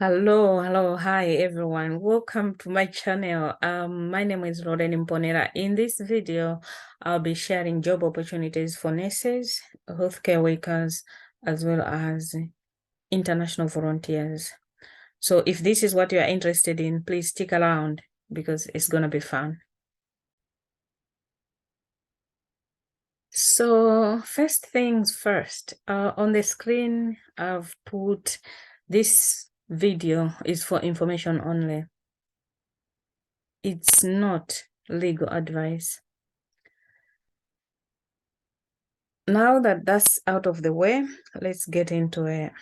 Hello, hi everyone. Welcome to my channel. My name is Roden Imponera. In this video, I'll be sharing job opportunities for nurses, healthcare workers, as well as international volunteers. So if this is what you are interested in, please stick around because it's gonna be fun. So first things first, on the screen, I've put this video is for information only. It's not legal advice. Now that that's out of the way, let's get into it.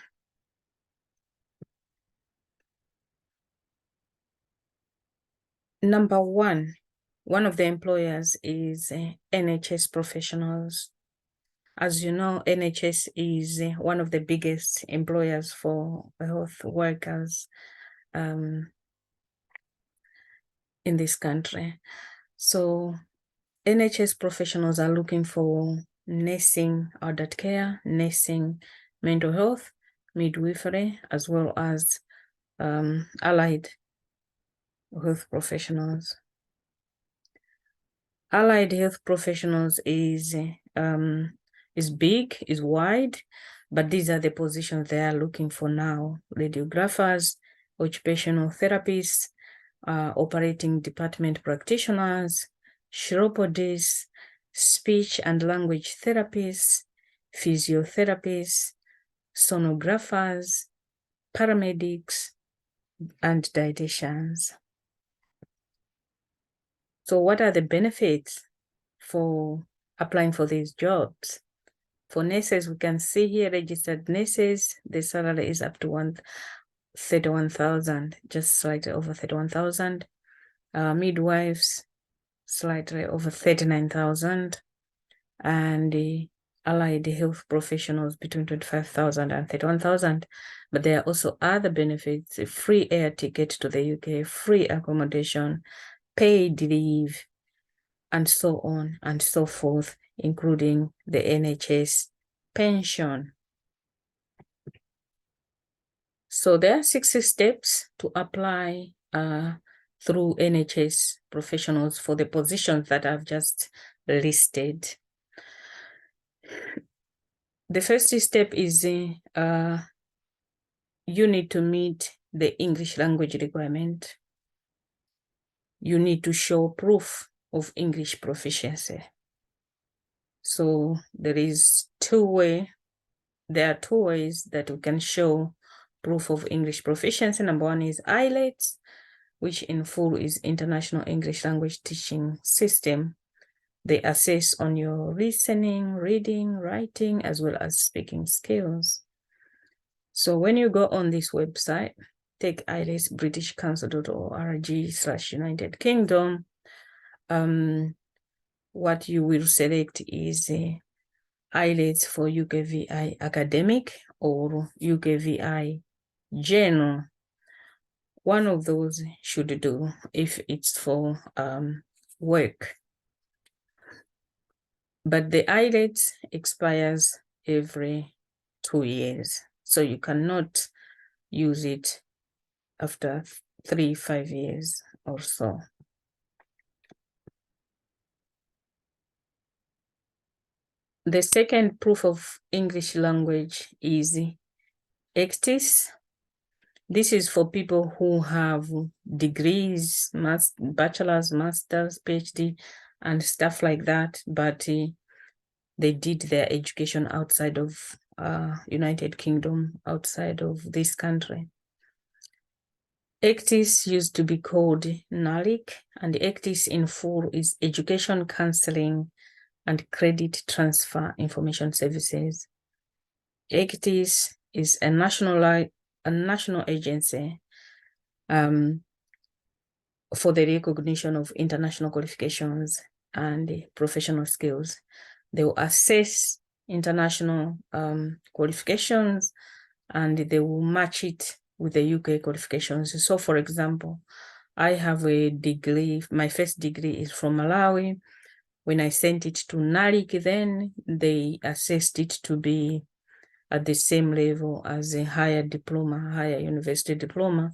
Number one of the employers is NHS Professionals. As you know, NHS is one of the biggest employers for health workers in this country. So NHS professionals are looking for nursing adult care, nursing mental health, midwifery, as well as allied health professionals. Allied health professionals is big, is wide, but these are the positions they are looking for now: radiographers, occupational therapists, operating department practitioners, chiropodists, speech and language therapists, physiotherapists, sonographers, paramedics, and dietitians. So what are the benefits for applying for these jobs? For nurses, we can see here registered nurses, the salary is up to 31,000, just slightly over 31,000. Midwives, slightly over 39,000, and the allied health professionals between 25,000 and 31,000. But there are also other benefits: a free air ticket to the UK, free accommodation, paid leave, and so on and so forth, including the NHS pension. So there are 60 steps to apply through NHS professionals for the positions that I've just listed. The first step is you need to meet the English language requirement. You need to show proof of English proficiency. So there are two ways that we can show proof of English proficiency. Number one is IELTS, which in full is International English Language Teaching System. They assess on your listening, reading, writing, as well as speaking skills. So when you go on this website, take IELTS britishcouncil.org/United Kingdom, what you will select is IELTS for UKVI Academic or UKVI General. One of those should do if it's for work. But the IELTS expires every 2 years, so you cannot use it after 3-5 years or so. The second proof of English language is Actis. This is for people who have degrees, bachelor's, master's, PhD, and stuff like that, but they did their education outside of United Kingdom, outside of this country. Actis used to be called NALIC, and Actis in full is Education Counseling and Credit Transfer Information Services. Actis is a national agency for the recognition of international qualifications and professional skills. They will assess international qualifications and they will match it with the UK qualifications. So for example, I have a degree, my first degree is from Malawi. When I sent it to NALIC, then they assessed it to be at the same level as a higher university diploma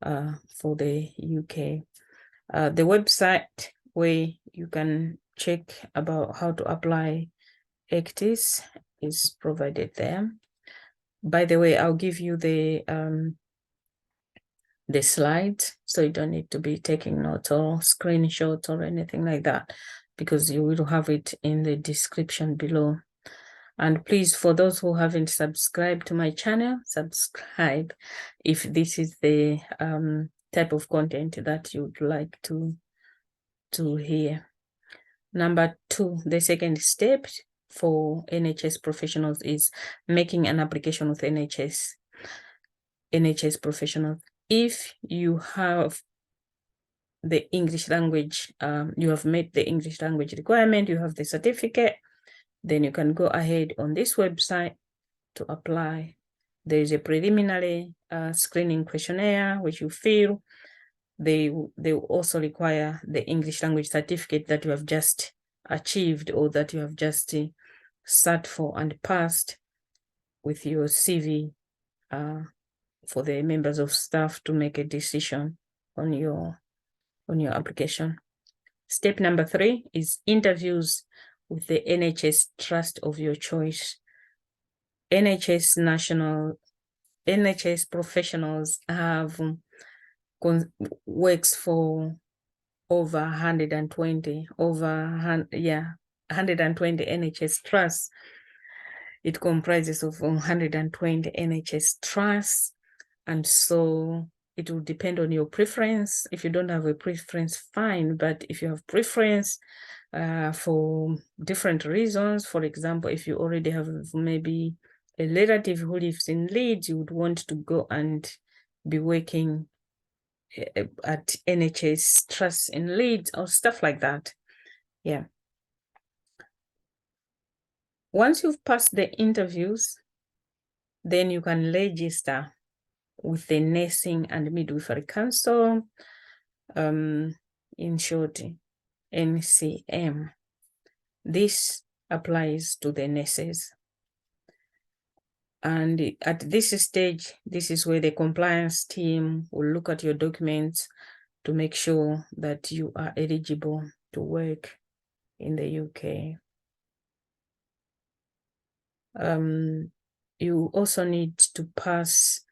for the UK. The website where you can check about how to apply Actis is provided there. By the way, I'll give you the slides, so you don't need to be taking notes or screenshots or anything like that, because you will have it in the description below. And please, for those who haven't subscribed to my channel, subscribe if this is the type of content that you'd like to hear. Number 2, the second step for NHS professionals is making an application with NHS Professional. If you have the English language, you have met the English language requirement, you have the certificate, then you can go ahead on this website to apply. There is a preliminary screening questionnaire which you fill. They will also require the English language certificate that you have just achieved or that you have just sat for and passed with your CV for the members of staff to make a decision on your application. Step number 3 is interviews with the NHS trust of your choice. NHS professionals have works for over 120 NHS trusts. It comprises of 120 NHS trusts, and so it will depend on your preference. If you don't have a preference, fine, but if you have preference for different reasons, for example, if you already have maybe a relative who lives in Leeds, you would want to go and be working at NHS trusts in Leeds or stuff like that. Yeah. Once you've passed the interviews, then you can register with the Nursing and Midwifery Council, in short, NCM. This applies to the nurses. And at this stage, this is where the compliance team will look at your documents to make sure that you are eligible to work in the UK. You also need to pass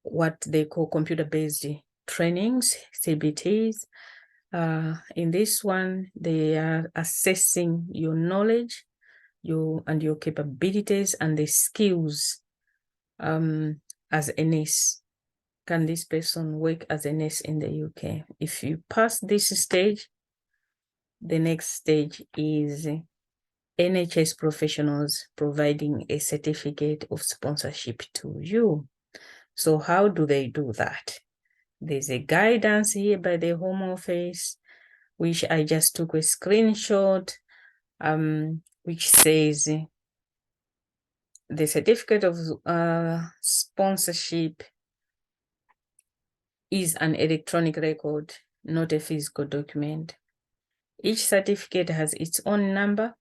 what they call computer-based trainings, CBTs. In this one, they are assessing your knowledge, and your capabilities and the skills as a nurse. Can this person work as a nurse in the UK? If you pass this stage, the next stage is NHS professionals providing a certificate of sponsorship to you. So how do they do that? There's a guidance here by the Home Office, which I just took a screenshot, which says the certificate of sponsorship is an electronic record, not a physical document. Each certificate has its own number,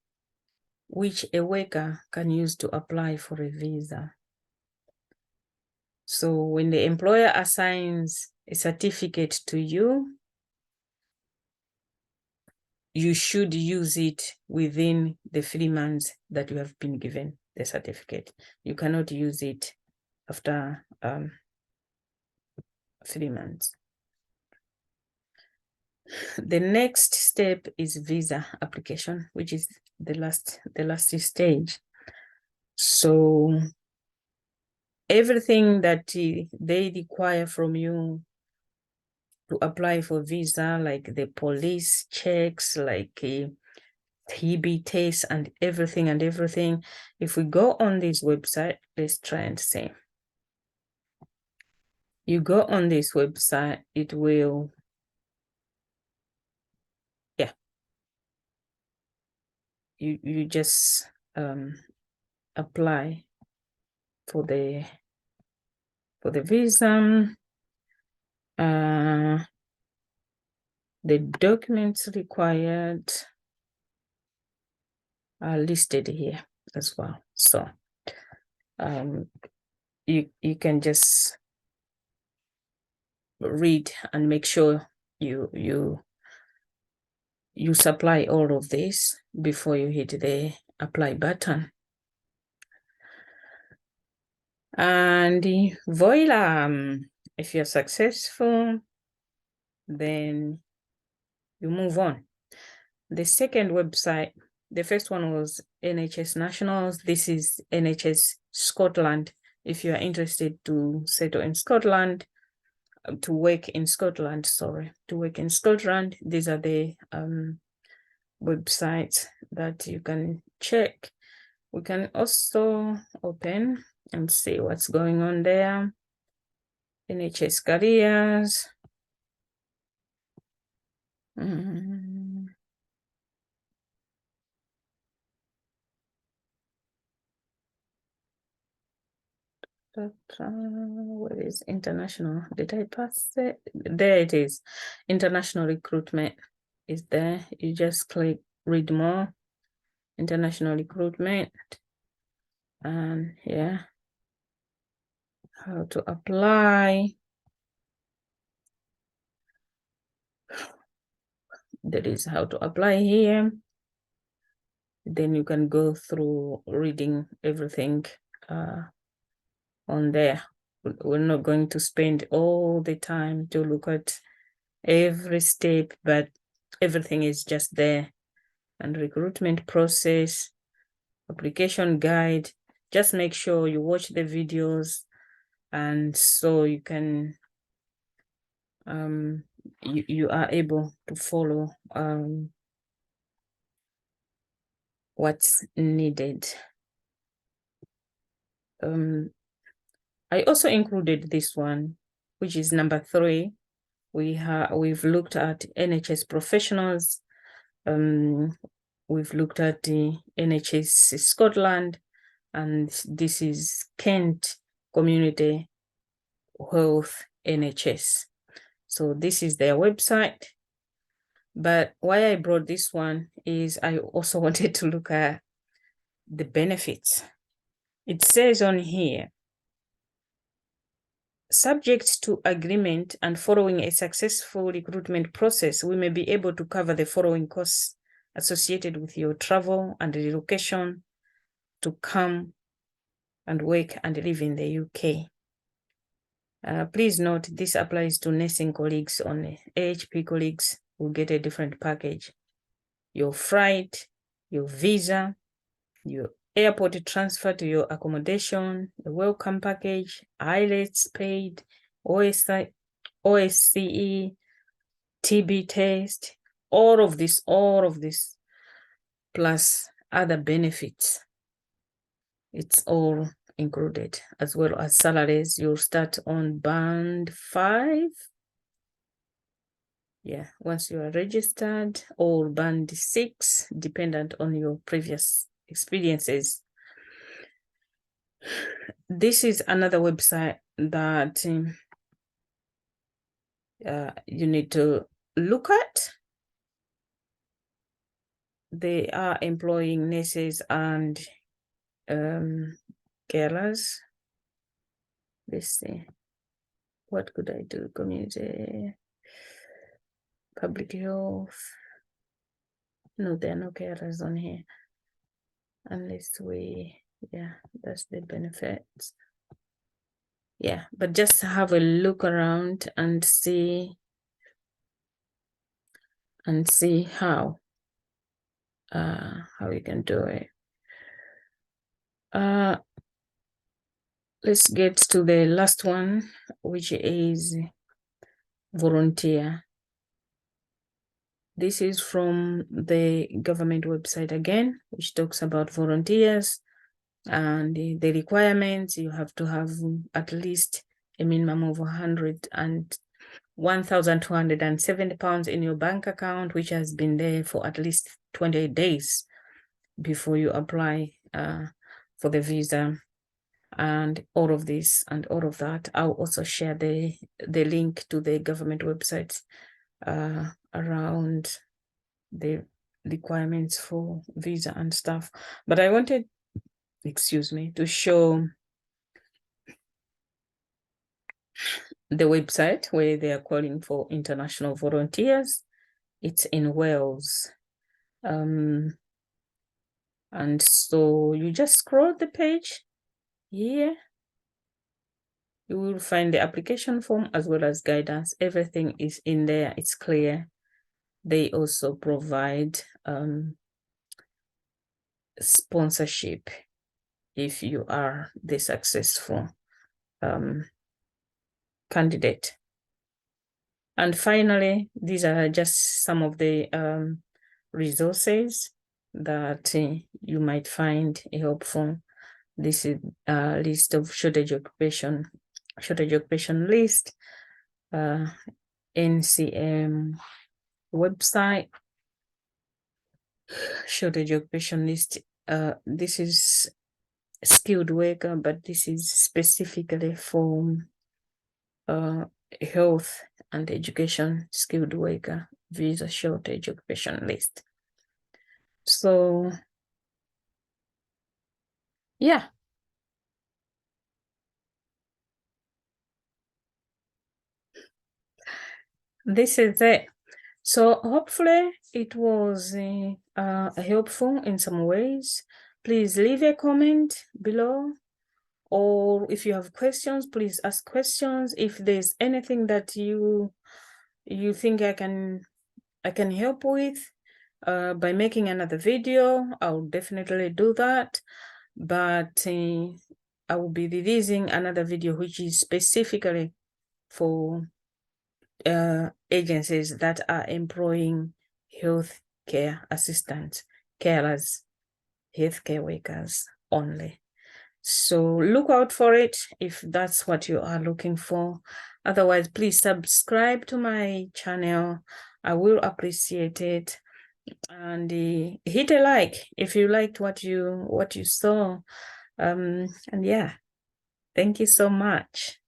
which a worker can use to apply for a visa. So when the employer assigns a certificate to you, you should use it within the 3 months that you have been given the certificate. You cannot use it after 3 months. The next step is visa application, which is the last stage. So everything that they require from you to apply for visa, like the police checks, like TB tests and everything. If we go on this website, let's try and see. You go on this website, it will, yeah. You just apply for the visa. The documents required are listed here as well. So you can just read and make sure you supply all of this before you hit the apply button. And voila, if you're successful, then you move on. The second website, the first one was NHS Nationals. This is NHS Scotland. If you are interested to settle in Scotland, to work in Scotland, these are the websites that you can check. We can also open and see what's going on there. NHS Careers. Where is international? Did I pass it? There it is. International recruitment is there. You just click read more. International recruitment. And yeah, how to apply. That is how to apply here. Then you can go through reading everything on there. We're not going to spend all the time to look at every step, but everything is just there. And recruitment process, application guide. Just make sure you watch the videos, and so you can you are able to follow what's needed. I also included this one, which is number 3. We've looked at NHS professionals. We've looked at the NHS Scotland, and this is Kent Community Health NHS. So this is their website. But why I brought this one is I also wanted to look at the benefits. It says on here, subject to agreement and following a successful recruitment process, we may be able to cover the following costs associated with your travel and relocation to come and work and live in the UK. Please note, this applies to nursing colleagues only. AHP colleagues will get a different package. Your flight, your visa, your airport transfer to your accommodation, the welcome package, IELTS paid, OSCE, TB test, all of this, plus other benefits. It's all included, as well as salaries. You'll start on band 5. Yeah, once you are registered, or band 6, dependent on your previous experiences. This is another website that you need to look at. They are employing nurses and carers. Let's see. What could I do? Community, public health. No, there are no carers on here. Unless yeah, that's the benefits. Yeah, but just have a look around and see how you can do it. Let's get to the last one, which is volunteer. This is from the government website again, which talks about volunteers and the requirements. You have to have at least a minimum of £1,270 in your bank account, which has been there for at least 28 days before you apply for the visa, and all of this and all of that. I'll also share the link to the government websites around the requirements for visa and stuff. But I wanted, to show the website where they are calling for international volunteers. It's in Wales. And so you just scroll the page here. You will find the application form as well as guidance. Everything is in there. It's clear. They also provide sponsorship if you are the successful candidate. And finally, these are just some of the resources that you might find helpful. This is a list of shortage occupation list, NCM website, shortage occupation list. This is skilled worker, but this is specifically for health and education skilled worker visa shortage occupation list. So yeah, this is it. So hopefully it was helpful in some ways. Please leave a comment below, or if you have questions, please ask questions. If there's anything that you think I can help with by making another video, I'll definitely do that. But I will be releasing another video which is specifically for agencies that are employing healthcare assistants, carers, healthcare workers only. So look out for it if that's what you are looking for. Otherwise, please subscribe to my channel. I will appreciate it. And hit a like if you liked what you saw. And yeah, thank you so much.